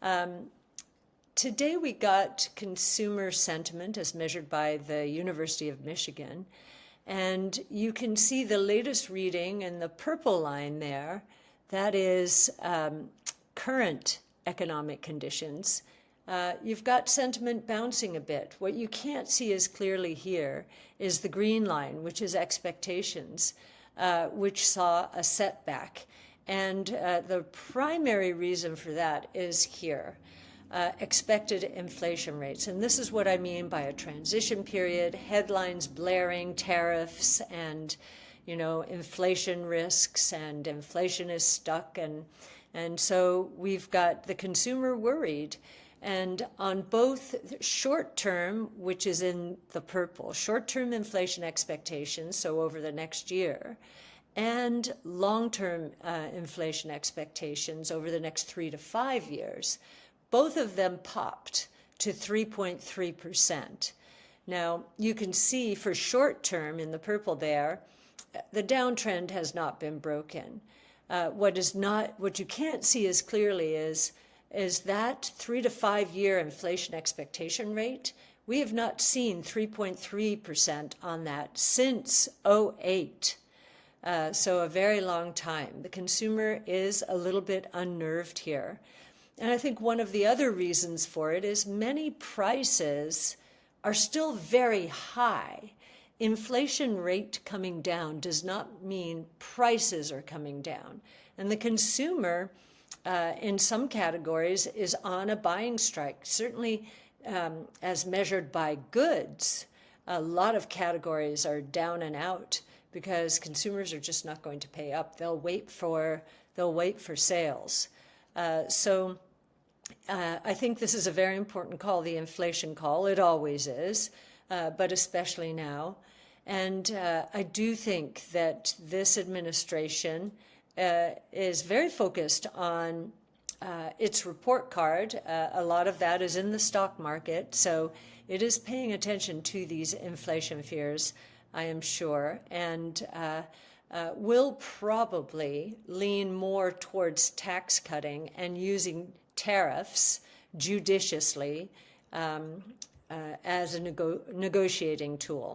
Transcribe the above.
Today we got consumer sentiment as measured by the University of Michigan. And you can see the latest reading in the purple line there. That is current economic conditions. You've got sentiment bouncing a bit. What you can't see as clearly here is the green line, which is expectations, which saw a setback. And the primary reason for that is here. Expected inflation rates. And this is what I mean by a transition period, headlines blaring, tariffs and, inflation risks, and inflation is stuck. And so we've got the consumer worried. And on both short-term, which is in the purple, short-term inflation expectations, so over the next year, and long-term inflation expectations over the next 3 to 5 years, both of them popped to 3.3%. Now, you can see for short term in the purple there, the downtrend has not been broken. What you can't see as clearly is that 3 to 5 year inflation expectation rate. We have not seen 3.3% on that since 2008. So a very long time. The consumer is a little bit unnerved here. And I think one of the other reasons for it is many prices are still very high. Inflation rate coming down does not mean prices are coming down. And the consumer, in some categories, is on a buying strike. Certainly, as measured by goods, a lot of categories are down and out because consumers are just not going to pay up. They'll wait for sales. So I think this is a very important call, the inflation call. It always is, but especially now. And I do think that this administration is very focused on its report card. A lot of that is in the stock market. So it is paying attention to these inflation fears, I am sure, and will probably lean more towards tax cutting and using tariffs judiciously as a negotiating tool.